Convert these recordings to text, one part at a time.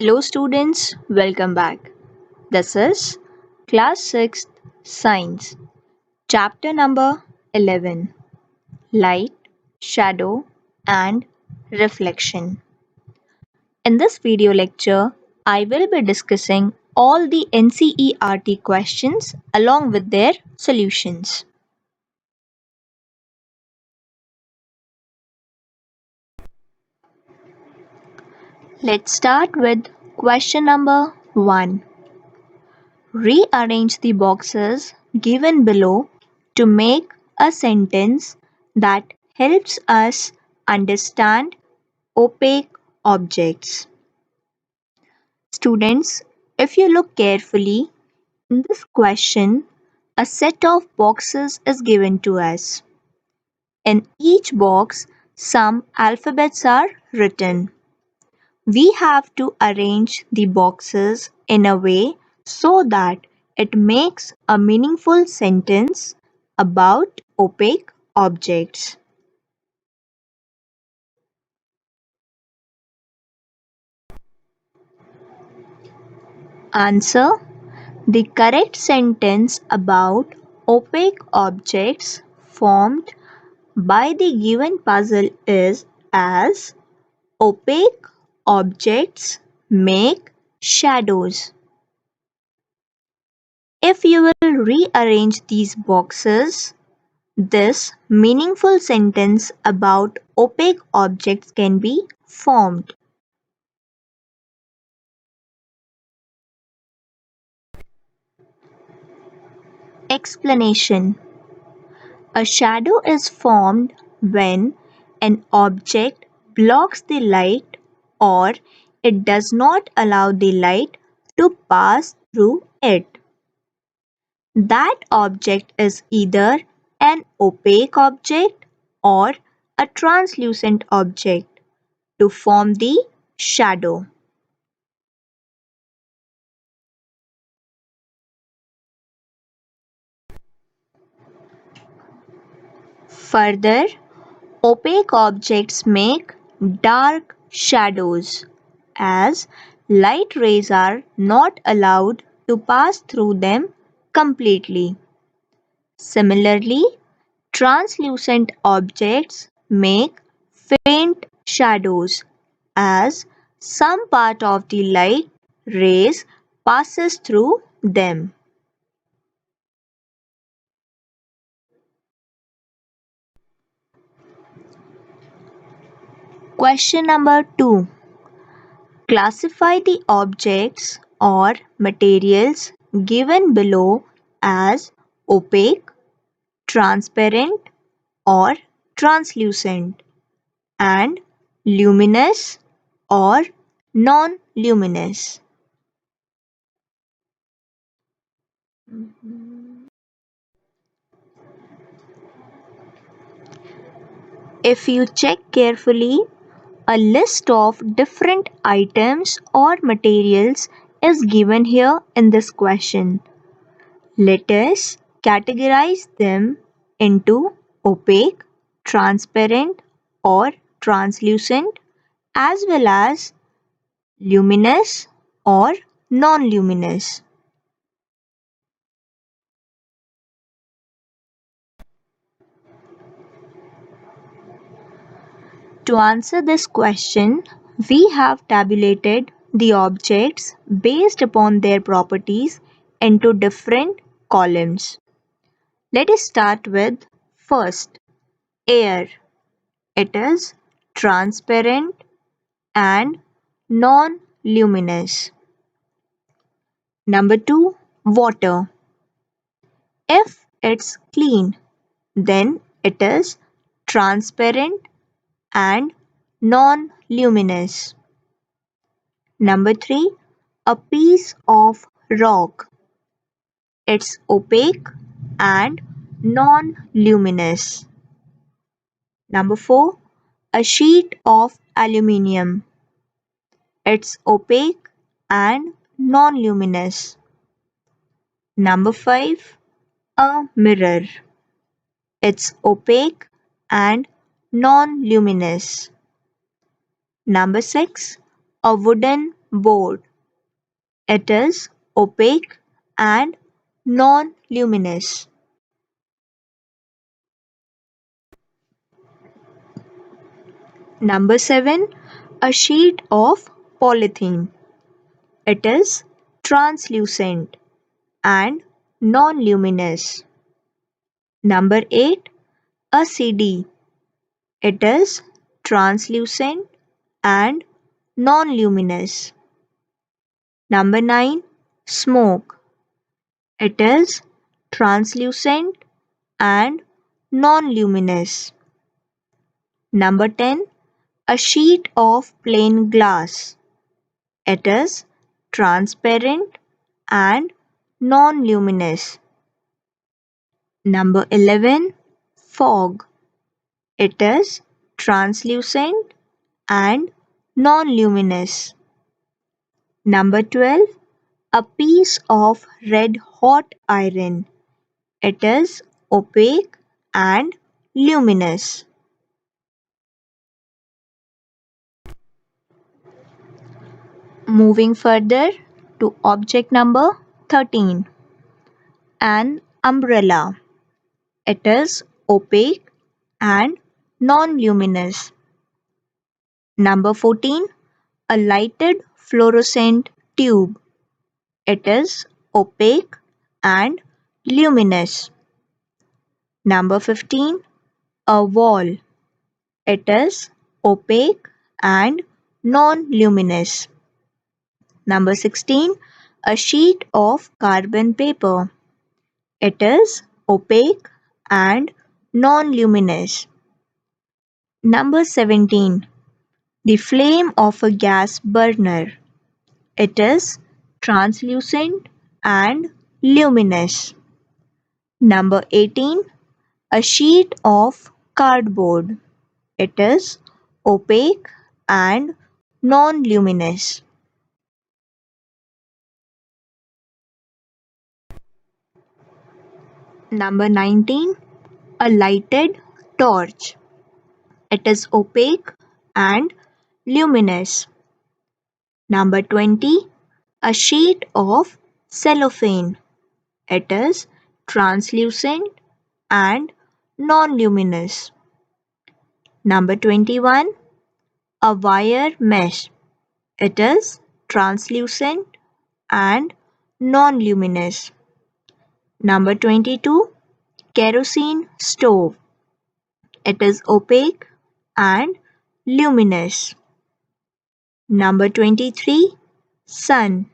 Hello students, welcome back. This is class 6th Science, chapter number 11, Light, Shadow and Reflection. In this video lecture, I will be discussing all the NCERT questions along with their solutions. Let's start with question number 1. Rearrange the boxes given below to make a sentence that helps us understand opaque objects. Students, if you look carefully, in this question, a set of boxes is given to us. In each box, some alphabets are written. We have to arrange the boxes in a way so that it makes a meaningful sentence about opaque objects. Answer: the correct sentence about opaque objects formed by the given puzzle is as opaque objects make shadows. If you will rearrange these boxes, this meaningful sentence about opaque objects can be formed. Explanation: a shadow is formed when an object blocks the light or it does not allow the light to pass through it. That object is either an opaque object or a translucent object to form the shadow. Further, opaque objects make dark shadows as light rays are not allowed to pass through them completely. Similarly, translucent objects make faint shadows as some part of the light rays passes through them. Question number 2. Classify the objects or materials given below as opaque, transparent or translucent, and luminous or non-luminous. If you check carefully, a list of different items or materials is given here in this question. Let us categorize them into opaque, transparent or translucent, as well as luminous or non-luminous. To answer this question, we have tabulated the objects based upon their properties into different columns. Let us start with first, air. It is transparent and non-luminous. Number 2, water. If it's clean, then it is transparent and non-luminous. Number 3, a piece of rock. It's opaque and non-luminous. Number 4, a sheet of aluminium. It's opaque and non-luminous. Number 5, a mirror. It's opaque and non-luminous. Number 6, a wooden board. It is opaque and non-luminous. Number 7. A sheet of polythene. It is translucent and non-luminous. Number 8. A CD. It is translucent and non-luminous. Number 9. Smoke. It is translucent and non-luminous. Number 10. A sheet of plain glass. It is transparent and non-luminous. Number 11. Fog. It is translucent and non-luminous. Number 12. A piece of red hot iron. It is opaque and luminous. Moving further to object number 13. An umbrella. It is opaque and non-luminous. Number 14. A lighted fluorescent tube. It is opaque and luminous. Number 15. A wall. It is opaque and non-luminous. Number 16. A sheet of carbon paper. It is opaque and non-luminous. Number 17. The flame of a gas burner. It is translucent and luminous. Number 18. A sheet of cardboard. It is opaque and non-luminous. Number 19. A lighted torch. It is opaque and luminous. Number 20. A sheet of cellophane. It is translucent and non-luminous. Number 21. A wire mesh. It is translucent and non-luminous. Number 22. Kerosene stove. It is opaque and luminous. Number 23. Sun.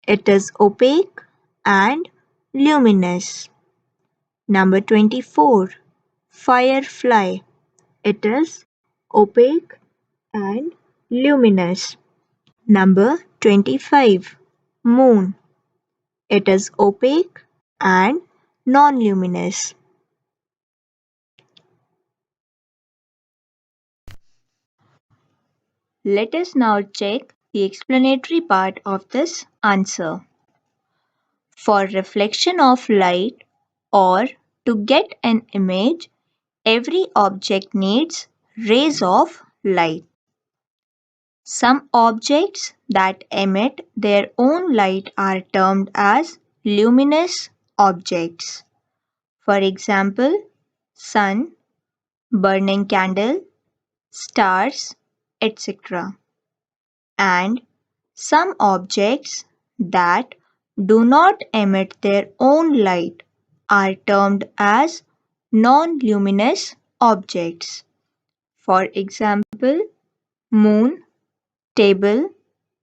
It is opaque and luminous. Number 24. Firefly. It is opaque and luminous. Number 25. Moon. It is opaque and non-luminous. Let us now check the explanatory part of this answer. For reflection of light or to get an image, every object needs rays of light. Some objects that emit their own light are termed as luminous objects. For example, sun, burning candle, stars, etc. And some objects that do not emit their own light are termed as non-luminous objects. For example, moon, table,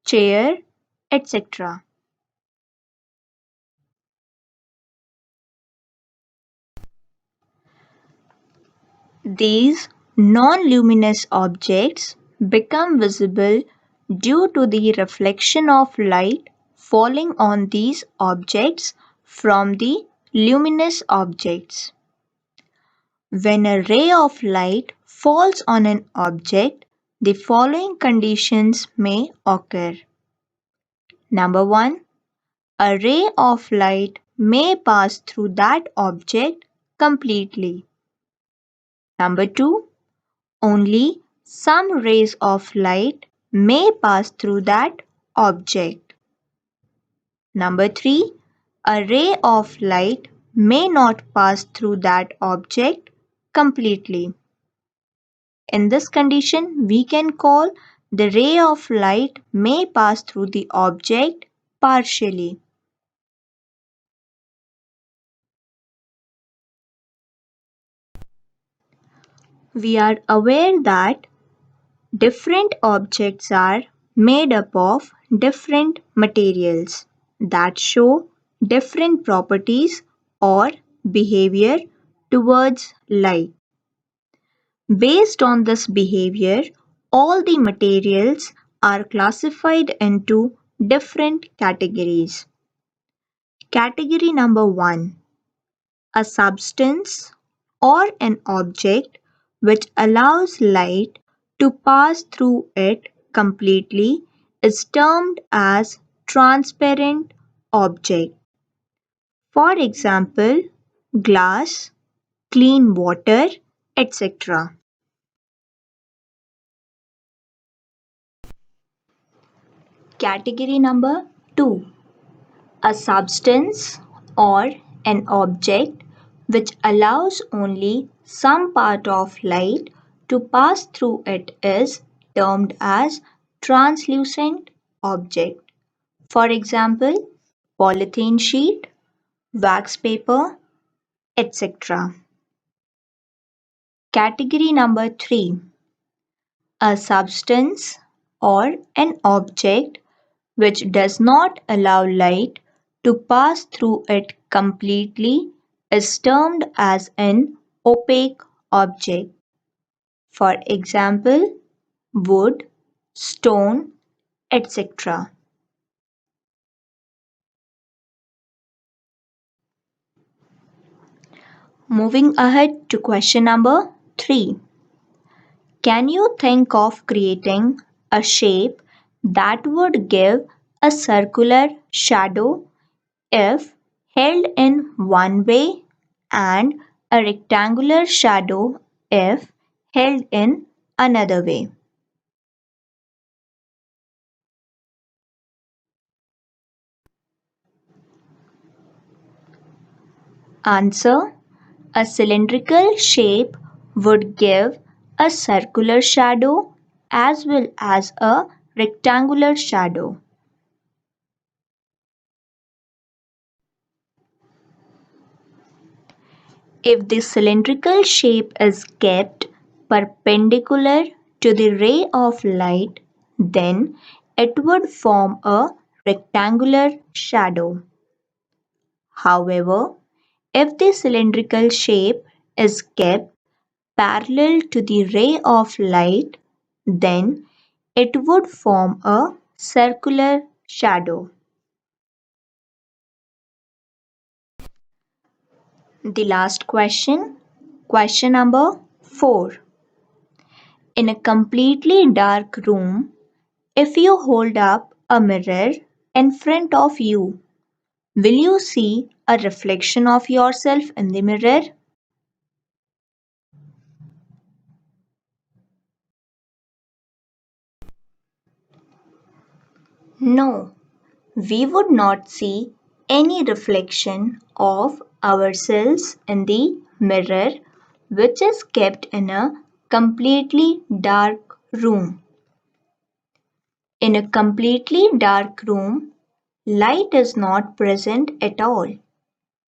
chair, etc. These non-luminous objects become visible due to the reflection of light falling on these objects from the luminous objects. When a ray of light falls on an object, the following conditions may occur. Number 1. A ray of light may pass through that object completely. Number 2. Only some rays of light may pass through that object. Number 3. A ray of light may not pass through that object completely. In this condition, we can call the ray of light may pass through the object partially. We are aware that different objects are made up of different materials that show different properties or behavior towards light. Based on this behavior, all the materials are classified into different categories. Category number 1. A substance or an object which allows light to pass through it completely is termed as transparent object. For example, glass, clean water, etc. Category number 2. A substance or an object which allows only some part of light to pass through it is termed as translucent object. For example, polythene sheet, wax paper, etc. Category number 3. A substance or an object which does not allow light to pass through it completely is termed as an opaque object. For example, wood, stone, etc. Moving ahead to question number 3. Can you think of creating a shape that would give a circular shadow if held in one way and a rectangular shadow if held in another way? Answer. A cylindrical shape would give a circular shadow as well as a rectangular shadow. If the cylindrical shape is kept perpendicular to the ray of light, then it would form a rectangular shadow. However, if the cylindrical shape is kept parallel to the ray of light, then it would form a circular shadow. The last question, question number 4. In a completely dark room, if you hold up a mirror in front of you, will you see a reflection of yourself in the mirror? No, we would not see any reflection of ourselves in the mirror, which is kept in a completely dark room. In a completely dark room, light is not present at all.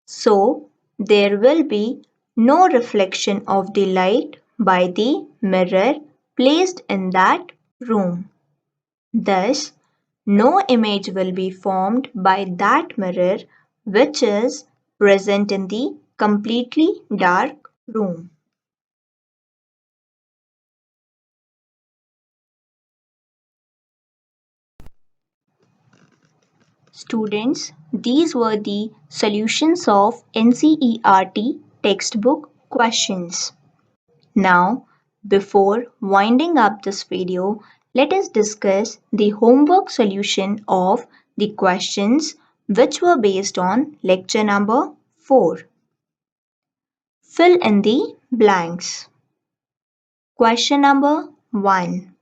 So, there will be no reflection of the light by the mirror placed in that room. Thus, no image will be formed by that mirror which is present in the completely dark room. Students, these were the solutions of NCERT textbook questions. Now, before winding up this video, let us discuss the homework solution of the questions which were based on lecture number 4. Fill in the blanks. Question number 1.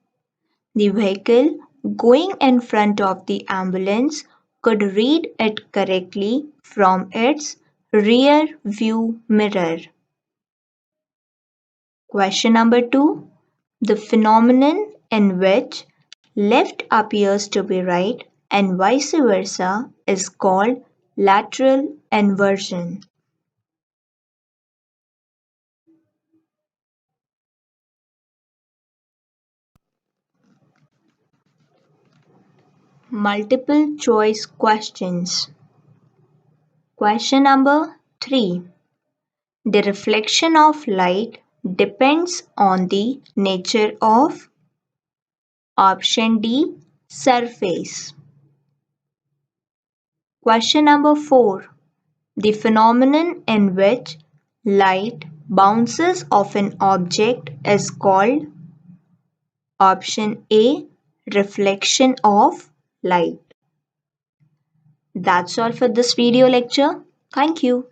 The vehicle going in front of the ambulance could read it correctly from its rear view mirror. Question number 2. The phenomenon in which left appears to be right and vice versa is called lateral inversion. Multiple choice questions. Question number 3. The reflection of light depends on the nature of option D, surface. Question number 4. The phenomenon in which light bounces off an object is called option A, reflection of light. That's all for this video lecture. Thank you.